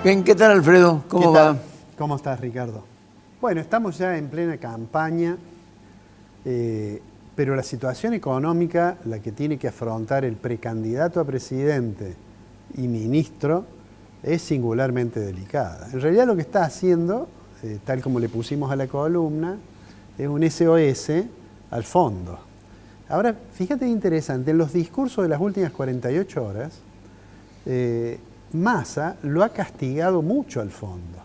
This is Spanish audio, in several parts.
Bien, ¿qué tal, Alfredo? ¿Cómo va? ¿Cómo estás, Ricardo? Bueno, estamos ya en plena campaña, pero la situación económica, la que tiene que afrontar el precandidato a presidente y ministro, es singularmente delicada. En realidad lo que está haciendo, tal como le pusimos a la columna, es un SOS al fondo. Ahora, fíjate interesante, en los discursos de las últimas 48 horas, Massa lo ha castigado mucho al fondo.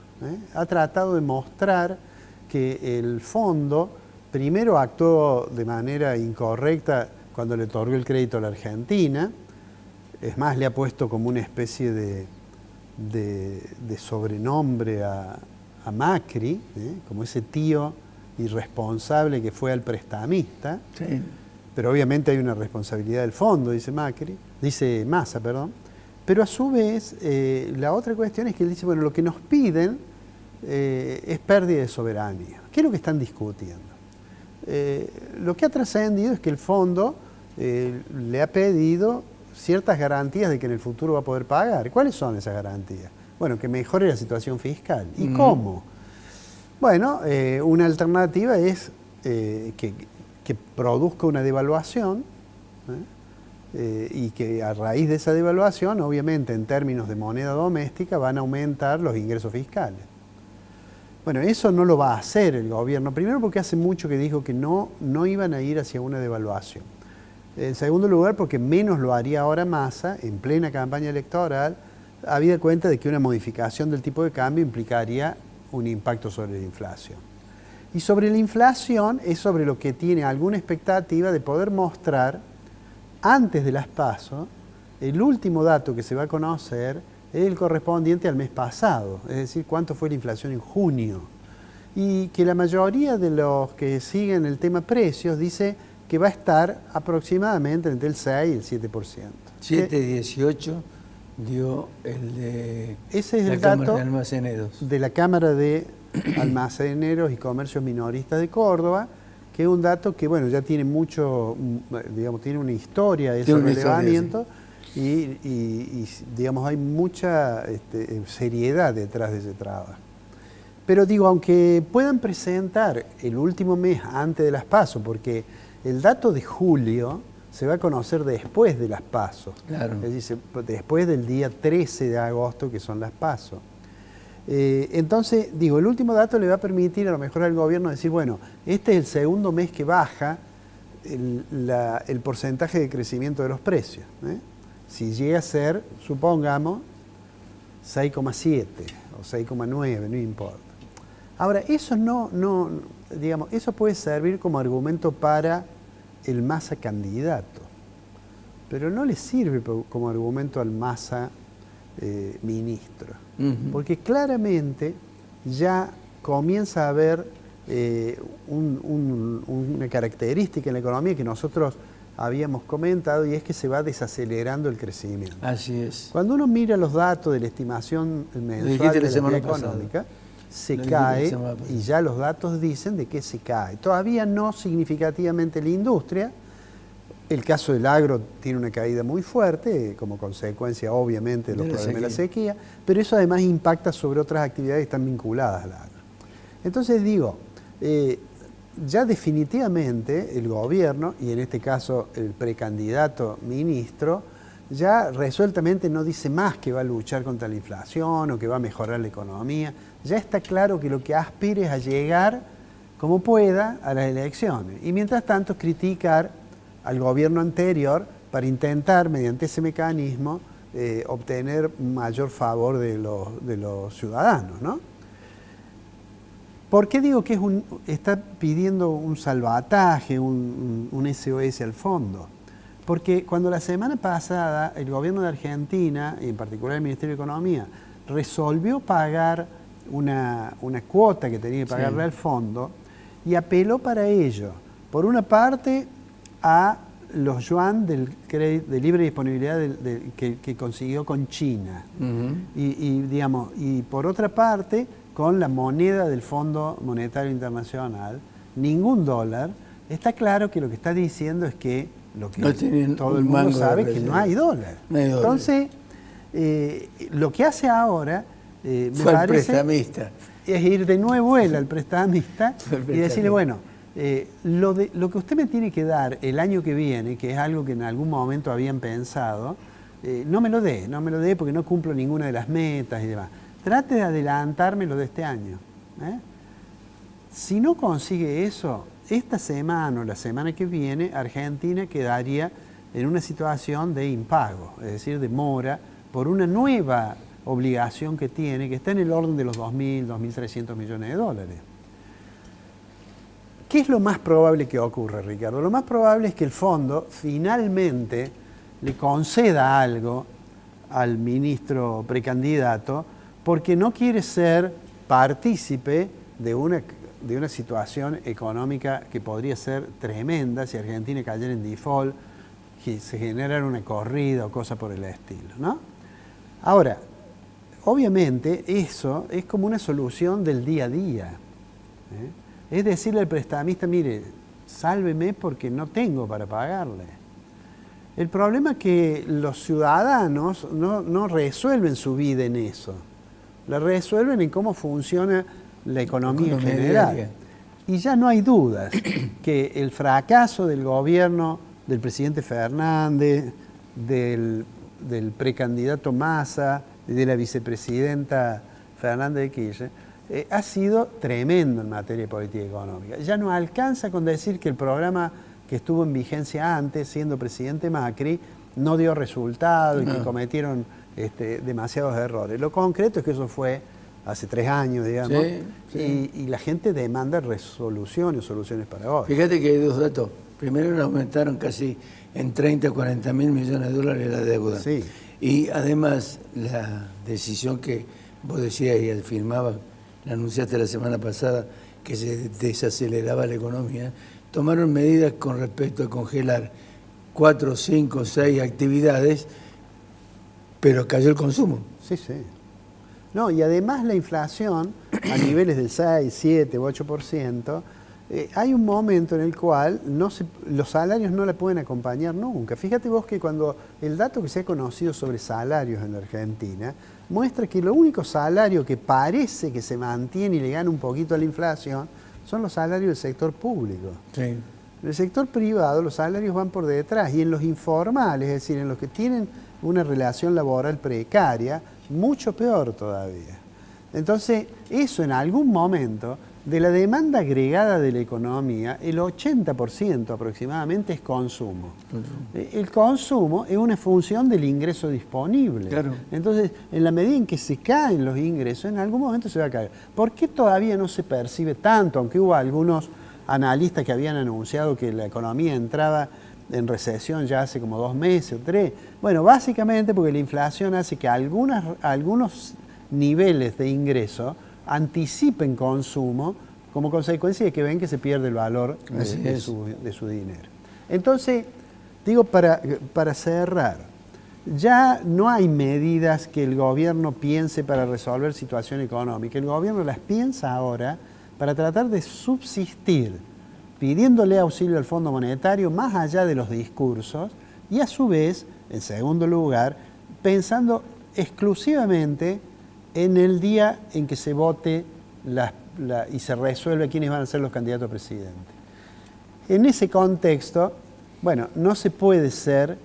Ha tratado de mostrar que el fondo primero actuó de manera incorrecta cuando le otorgó el crédito a la Argentina. Es más, le ha puesto como una especie de sobrenombre a Macri, como ese tío irresponsable que fue al prestamista. Sí. Pero obviamente hay una responsabilidad del fondo, dice Massa, perdón. Pero a su vez, la otra cuestión es que él dice, bueno, lo que nos piden es pérdida de soberanía. ¿Qué es lo que están discutiendo? Lo que ha trascendido es que el fondo le ha pedido ciertas garantías de que en el futuro va a poder pagar. ¿Cuáles son esas garantías? Bueno, que mejore la situación fiscal. ¿Y cómo? Bueno, una alternativa es que produzca una devaluación, y que a raíz de esa devaluación, obviamente en términos de moneda doméstica, van a aumentar los ingresos fiscales. Bueno, eso no lo va a hacer el gobierno, primero porque hace mucho que dijo que no iban a ir hacia una devaluación. En segundo lugar, porque menos lo haría ahora Massa, en plena campaña electoral, habida cuenta de que una modificación del tipo de cambio implicaría un impacto sobre la inflación. Y sobre la inflación es sobre lo que tiene alguna expectativa de poder mostrar antes de las PASO. El último dato que se va a conocer es el correspondiente al mes pasado, es decir, cuánto fue la inflación en junio. Y que la mayoría de los que siguen el tema precios dice que va a estar aproximadamente entre el 6 y el 7%. 7,18 dio el de ese es la el Cámara dato de Almaceneros. De la Cámara de Almaceneros y Comercios Minoristas de Córdoba, que es un dato que, bueno, ya tiene mucho, digamos, tiene una historia de ese relevamiento, sí. y, digamos, hay mucha seriedad detrás de ese trabajo. Pero digo, aunque puedan presentar el último mes antes de las PASO, porque el dato de julio se va a conocer después de las PASO, Claro. Es decir, después del día 13 de agosto, que son las PASO. Entonces, digo, el último dato le va a permitir a lo mejor al gobierno decir, bueno, este es el segundo mes que baja el porcentaje de crecimiento de los precios. Si llega a ser, supongamos, 6,7 o 6,9, no importa. Ahora, eso digamos, eso puede servir como argumento para el Massa candidato, pero no le sirve como argumento al Massa ministro, porque claramente ya comienza a haber una característica en la economía que nosotros habíamos comentado, y es que se va desacelerando el crecimiento. Así es. Cuando uno mira los datos de la estimación mensual de la actividad económica, se cae, y ya los datos dicen de que se cae. Todavía no significativamente la industria. El caso del agro tiene una caída muy fuerte, como consecuencia, obviamente, de los problemas de la sequía, pero eso además impacta sobre otras actividades que están vinculadas al agro. Entonces digo, ya definitivamente el gobierno, y en este caso el precandidato ministro, ya resueltamente no dice más que va a luchar contra la inflación o que va a mejorar la economía. Ya está claro que lo que aspira es a llegar como pueda a las elecciones. Y mientras tanto criticar al gobierno anterior para intentar, mediante ese mecanismo, obtener mayor favor de los ciudadanos, ¿no? ¿Por qué digo que está pidiendo un salvataje, un SOS al fondo? Porque cuando la semana pasada el gobierno de Argentina, y en particular el Ministerio de Economía, resolvió pagar una cuota que tenía que pagarle al fondo, y apeló para ello, por una parte, a los yuan de libre disponibilidad que consiguió con China. Digamos, y por otra parte, con la moneda del Fondo Monetario Internacional, ningún dólar. Está claro que lo que está diciendo es que lo que todo el mundo sabe, que no hay dólar. Entonces, lo que hace ahora Fue el prestamista. Es ir de nuevo él al prestamista y decirle, bueno, lo que usted me tiene que dar el año que viene, que es algo que en algún momento habían pensado, no me lo dé porque no cumplo ninguna de las metas y demás. Trate de adelantarme lo de este año. Si no consigue eso, esta semana o la semana que viene, Argentina quedaría en una situación de impago, es decir, de mora, por una nueva obligación que tiene, que está en el orden de los 2.000, 2.300 millones de dólares. ¿Qué es lo más probable que ocurra, Ricardo? Lo más probable es que el fondo finalmente le conceda algo al ministro precandidato porque no quiere ser partícipe de una situación económica que podría ser tremenda si Argentina cayera en default, que se generara una corrida o cosa por el estilo, ¿no? Ahora, obviamente eso es como una solución del día a día. Es decirle al prestamista, mire, sálveme porque no tengo para pagarle. El problema es que los ciudadanos no resuelven su vida en eso. La resuelven en cómo funciona la economía en general. Diaria. Y ya no hay dudas que el fracaso del gobierno del presidente Fernández, del precandidato Massa y de la vicepresidenta Fernández de Kirchner ha sido tremendo en materia de política económica. Ya no alcanza con decir que el programa que estuvo en vigencia antes, siendo presidente Macri, no dio resultado y que cometieron demasiados errores. Lo concreto es que eso fue hace 3 años, digamos, sí. Y la gente demanda soluciones para hoy. Fíjate que hay 2 datos. Primero, aumentaron casi en 30 o 40 mil millones de dólares la deuda. Sí. Y además, la decisión que vos decías y afirmabas, la anunciaste la semana pasada, que se desaceleraba la economía, tomaron medidas con respecto a congelar 4, 5, 6 actividades, pero cayó el consumo. Sí, sí. No, y además la inflación, a niveles del 6, 7 u 8%, hay un momento en el cual los salarios no la pueden acompañar nunca. Fíjate vos que cuando el dato que se ha conocido sobre salarios en la Argentina muestra que lo único salario que parece que se mantiene y le gana un poquito a la inflación son los salarios del sector público. Sí. En el sector privado los salarios van por detrás y en los informales, es decir, en los que tienen una relación laboral precaria, mucho peor todavía. Entonces, eso en algún momento, de la demanda agregada de la economía, el 80% aproximadamente es consumo. El consumo es una función del ingreso disponible. Claro. Entonces, en la medida en que se caen los ingresos, en algún momento se va a caer. ¿Por qué todavía no se percibe tanto? Aunque hubo algunos analistas que habían anunciado que la economía entraba en recesión ya hace como 2 meses o 3. Bueno, básicamente porque la inflación hace que algunos niveles de ingreso anticipen consumo como consecuencia de que ven que se pierde el valor de su dinero. Entonces, digo, para cerrar, ya no hay medidas que el gobierno piense para resolver situación económica. El gobierno las piensa ahora para tratar de subsistir, pidiéndole auxilio al Fondo Monetario más allá de los discursos y a su vez, en segundo lugar, pensando exclusivamente en el día en que se vote y se resuelve quiénes van a ser los candidatos a presidente. En ese contexto, bueno, no se puede ser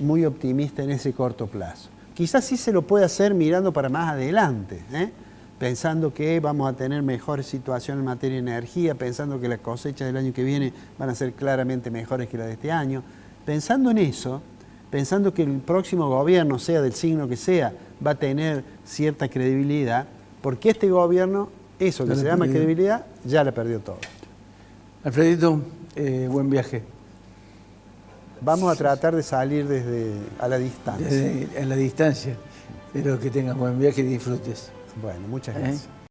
muy optimista en ese corto plazo. Quizás sí se lo puede hacer mirando para más adelante, pensando que vamos a tener mejor situación en materia de energía, pensando que las cosechas del año que viene van a ser claramente mejores que las de este año. Pensando en eso, pensando que el próximo gobierno, sea del signo que sea, va a tener cierta credibilidad, porque este gobierno, eso que se llama credibilidad, ya la perdió todo. Alfredito, buen viaje. Vamos a tratar de salir a la distancia. A la distancia. Espero que tengas buen viaje y disfrutes. Bueno, muchas gracias.